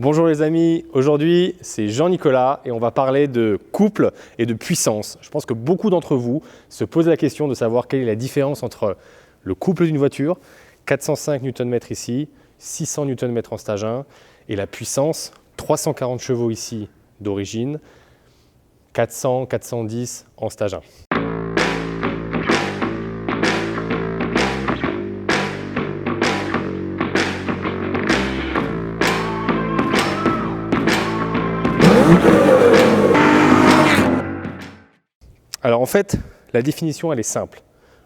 Bonjour les amis, aujourd'hui c'est Jean-Nicolas et on va parler de couple et de puissance. Je pense que beaucoup d'entre vous se posent la question de savoir quelle est la différence entre le couple d'une voiture, 405 Nm ici, 600 Nm en stage 1, et la puissance, 340 chevaux ici d'origine, 400, 410 en stage 1. Alors en fait, la définition elle est simple.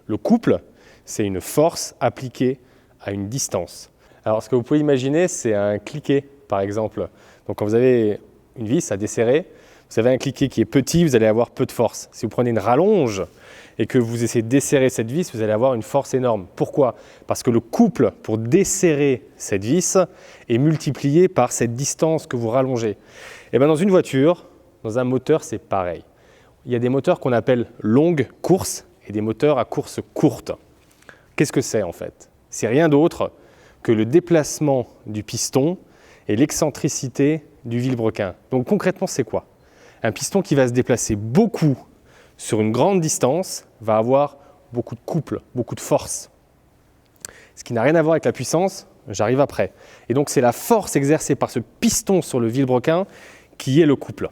Le couple, c'est une force appliquée à une distance. Alors ce que vous pouvez imaginer, c'est un cliquet par exemple. Donc quand vous avez une vis à desserrer, vous avez un cliquet qui est petit, vous allez avoir peu de force. Si vous prenez une rallonge et que vous essayez de desserrer cette vis, vous allez avoir une force énorme. Pourquoi? Parce que le couple pour desserrer cette vis est multiplié par cette distance que vous rallongez. Et bien dans une voiture, dans un moteur, c'est pareil. Il y a des moteurs qu'on appelle longue course et des moteurs à course courte. Qu'est-ce que c'est en fait? C'est rien d'autre que le déplacement du piston et l'excentricité du vilebrequin. Donc concrètement, c'est quoi? Un piston qui va se déplacer beaucoup sur une grande distance va avoir beaucoup de couple, beaucoup de force. Ce qui n'a rien à voir avec la puissance, j'arrive après. Et donc c'est la force exercée par ce piston sur le vilebrequin qui est le couple.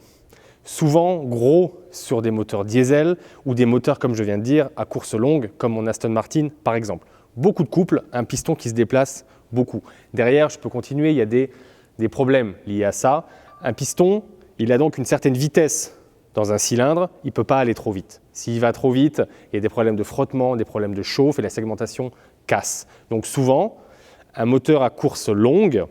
Souvent gros sur des moteurs diesel ou des moteurs, comme je viens de dire, à course longue, comme mon Aston Martin par exemple. Beaucoup de couple, un piston qui se déplace beaucoup. Derrière, je peux continuer, il y a des problèmes liés à ça. Un piston, il a donc une certaine vitesse dans un cylindre, il ne peut pas aller trop vite. S'il va trop vite, il y a des problèmes de frottement, des problèmes de chauffe et la segmentation casse. Donc souvent, un moteur à course longue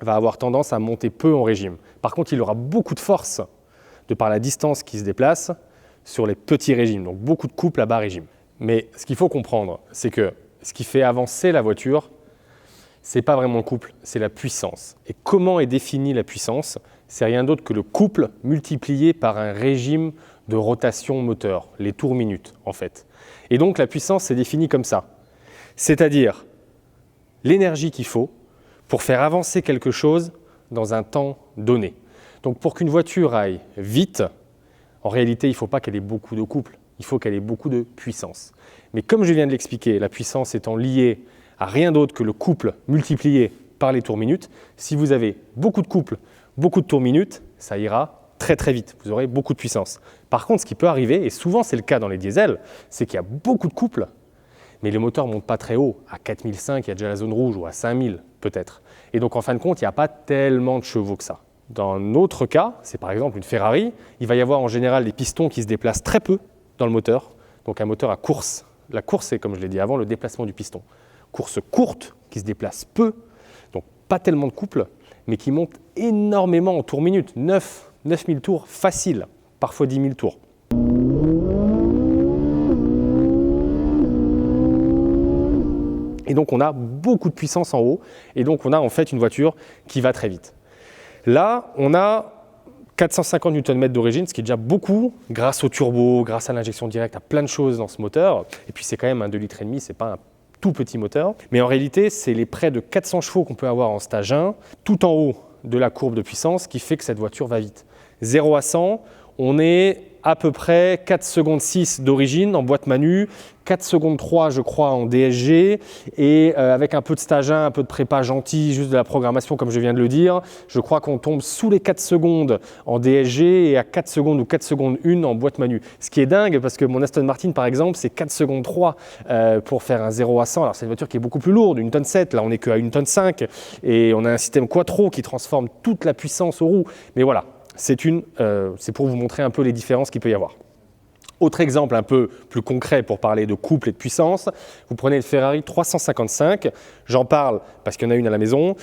va avoir tendance à monter peu en régime. Par contre, il aura beaucoup de force de par la distance qui se déplace sur les petits régimes, donc beaucoup de couple à bas régime. Mais ce qu'il faut comprendre, c'est que ce qui fait avancer la voiture, ce n'est pas vraiment le couple, c'est la puissance. Et comment est définie la puissance? C'est rien d'autre que le couple multiplié par un régime de rotation moteur, les tours minutes en fait. Et donc la puissance c'est définie comme ça, c'est-à-dire l'énergie qu'il faut pour faire avancer quelque chose dans un temps donné. Donc pour qu'une voiture aille vite, en réalité, il ne faut pas qu'elle ait beaucoup de couple, il faut qu'elle ait beaucoup de puissance. Mais comme je viens de l'expliquer, la puissance étant liée à rien d'autre que le couple multiplié par les tours minutes, si vous avez beaucoup de couple, beaucoup de tours minutes, ça ira très très vite, vous aurez beaucoup de puissance. Par contre, ce qui peut arriver, et souvent c'est le cas dans les diesels, c'est qu'il y a beaucoup de couple, mais les moteurs ne montent pas très haut. À 4005, il y a déjà la zone rouge, ou à 5000 peut-être. Et donc en fin de compte, il n'y a pas tellement de chevaux que ça. Dans un autre cas, c'est par exemple une Ferrari, il va y avoir en général des pistons qui se déplacent très peu dans le moteur, donc un moteur à course. La course, c'est comme je l'ai dit avant, le déplacement du piston. Course courte, qui se déplace peu, donc pas tellement de couple, mais qui monte énormément en tours minutes, 9000 tours facile, parfois 10 000 tours. Et donc on a beaucoup de puissance en haut, et donc on a en fait une voiture qui va très vite. Là, on a 450 Nm d'origine, ce qui est déjà beaucoup, grâce au turbo, grâce à l'injection directe, à plein de choses dans ce moteur. Et puis c'est quand même un 2,5 litres, ce n'est pas un tout petit moteur. Mais en réalité, c'est les près de 400 chevaux qu'on peut avoir en stage 1, tout en haut de la courbe de puissance, qui fait que cette voiture va vite. 0 à 100, on est à peu près 4 secondes 6 d'origine en boîte manu, 4 secondes 3 je crois en DSG, et avec un peu de stage 1, un peu de prépa gentil, juste de la programmation comme je viens de le dire, je crois qu'on tombe sous les 4 secondes en DSG et à 4 secondes ou 4 secondes 1 en boîte manu. Ce qui est dingue parce que mon Aston Martin par exemple c'est 4 secondes 3 pour faire un 0 à 100. Alors c'est une voiture qui est beaucoup plus lourde, 1,7 tonne, là on n'est qu'à 1,5 tonne et on a un système quattro qui transforme toute la puissance aux roues. Mais voilà. C'est pour vous montrer un peu les différences qu'il peut y avoir. Autre exemple un peu plus concret pour parler de couple et de puissance, vous prenez le Ferrari 355, j'en parle parce qu'il y en a une à la maison.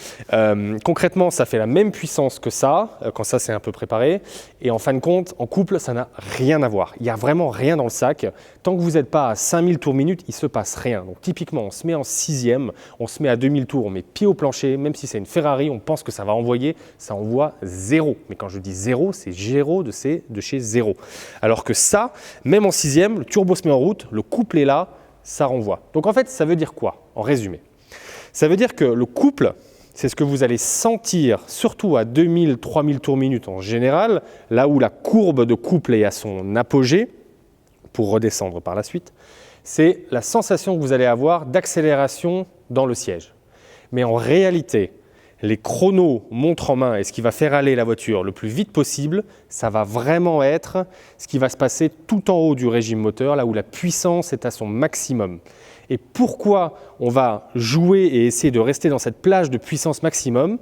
Concrètement, ça fait la même puissance que ça, quand ça c'est un peu préparé. Et en fin de compte, en couple, ça n'a rien à voir. Il n'y a vraiment rien dans le sac. Tant que vous n'êtes pas à 5000 tours minute, il ne se passe rien. Donc typiquement, on se met en 6e, on se met à 2000 tours, on met pied au plancher. Même si c'est une Ferrari, on pense que ça va envoyer, ça envoie 0. Mais quand je dis 0, c'est 0 de chez 0. Alors que ça, même en 6e, le turbo se met en route, le couple est là, ça renvoie. Donc en fait, ça veut dire quoi, en résumé? Ça veut dire que le couple c'est ce que vous allez sentir, surtout à 2000-3000 tours minute en général, là où la courbe de couple est à son apogée, pour redescendre par la suite, c'est la sensation que vous allez avoir d'accélération dans le siège. Mais en réalité, les chronos montre en main et ce qui va faire aller la voiture le plus vite possible, ça va vraiment être ce qui va se passer tout en haut du régime moteur, là où la puissance est à son maximum. Et pourquoi on va jouer et essayer de rester dans cette plage de puissance maximum?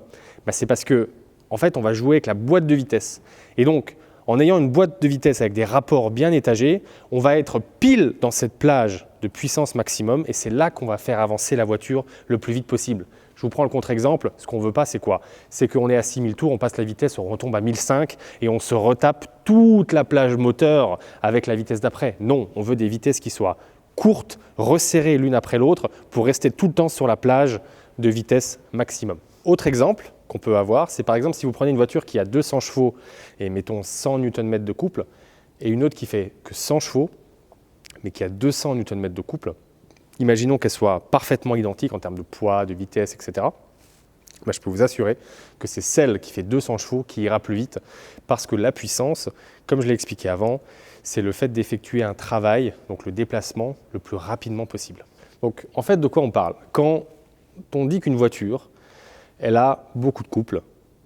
C'est parce que, en fait, on va jouer avec la boîte de vitesse. Et donc, en ayant une boîte de vitesse avec des rapports bien étagés, on va être pile dans cette plage de puissance maximum et c'est là qu'on va faire avancer la voiture le plus vite possible. Je vous prends le contre-exemple, ce qu'on ne veut pas, c'est quoi? C'est qu'on est à 6000 tours, on passe la vitesse, on retombe à 1005 et on se retape toute la plage moteur avec la vitesse d'après. Non, on veut des vitesses qui soient courtes, resserrées l'une après l'autre pour rester tout le temps sur la plage de vitesse maximum. Autre exemple qu'on peut avoir, c'est par exemple si vous prenez une voiture qui a 200 chevaux et mettons 100 Nm de couple et une autre qui fait que 100 chevaux mais qui a 200 Nm de couple. Imaginons qu'elles soient parfaitement identiques en termes de poids, de vitesse, etc. Je peux vous assurer que c'est celle qui fait 200 chevaux qui ira plus vite parce que la puissance, comme je l'ai expliqué avant, c'est le fait d'effectuer un travail, donc le déplacement, le plus rapidement possible. Donc en fait, de quoi on parle? Quand on dit qu'une voiture, elle a beaucoup de couple,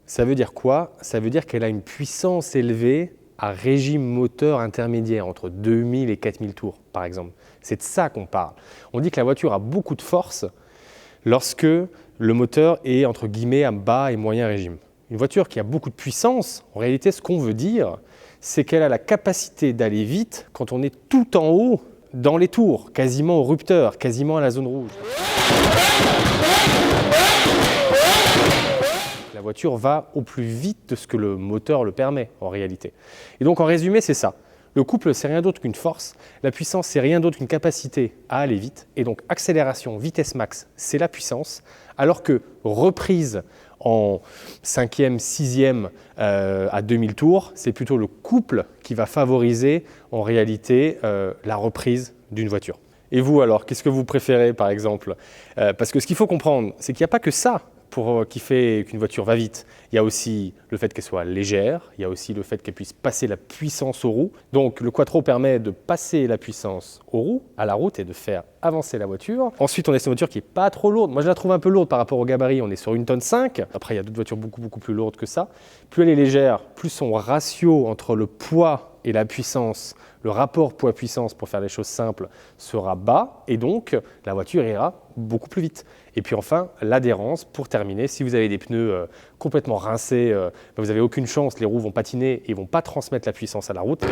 ça veut dire quoi? Ça veut dire qu'elle a une puissance élevée à régime moteur intermédiaire, entre 2000 et 4000 tours, par exemple. C'est de ça qu'on parle. On dit que la voiture a beaucoup de force lorsque le moteur est, entre guillemets, à bas et moyen régime. Une voiture qui a beaucoup de puissance, en réalité, ce qu'on veut dire, c'est qu'elle a la capacité d'aller vite quand on est tout en haut dans les tours, quasiment au rupteur, quasiment à la zone rouge. La voiture va au plus vite de ce que le moteur le permet en réalité. Et donc en résumé, c'est ça. Le couple, c'est rien d'autre qu'une force. La puissance, c'est rien d'autre qu'une capacité à aller vite. Et donc accélération, vitesse max, c'est la puissance. Alors que reprise en 5e, 6e à 2000 tours, c'est plutôt le couple qui va favoriser en réalité la reprise d'une voiture. Et vous alors, qu'est-ce que vous préférez par exemple? Parce que ce qu'il faut comprendre, c'est qu'il n'y a pas que ça qui fait qu'une voiture va vite. Il y a aussi le fait qu'elle soit légère, il y a aussi le fait qu'elle puisse passer la puissance aux roues. Donc le quattro permet de passer la puissance aux roues, à la route et de faire avancer la voiture. Ensuite, on est sur une voiture qui n'est pas trop lourde. Moi, je la trouve un peu lourde par rapport au gabarit. On est sur 1,5 tonnes. Après, il y a d'autres voitures beaucoup plus lourdes que ça. Plus elle est légère, plus son ratio entre le poids et la puissance, le rapport poids-puissance, pour faire les choses simples, sera bas et donc la voiture ira beaucoup plus vite. Et puis enfin, l'adhérence, pour terminer, si vous avez des pneus complètement rincés, vous n'avez aucune chance, les roues vont patiner et ne vont pas transmettre la puissance à la route.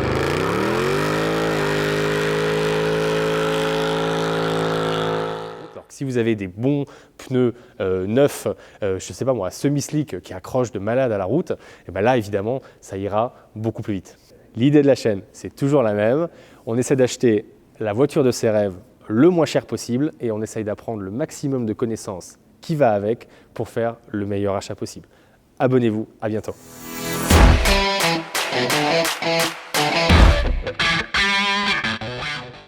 Alors, si vous avez des bons pneus neufs, je ne sais pas moi, semi-slick qui accrochent de malade à la route, et bien là évidemment, ça ira beaucoup plus vite. L'idée de la chaîne, c'est toujours la même. On essaie d'acheter la voiture de ses rêves le moins cher possible et on essaye d'apprendre le maximum de connaissances qui va avec pour faire le meilleur achat possible. Abonnez-vous, à bientôt.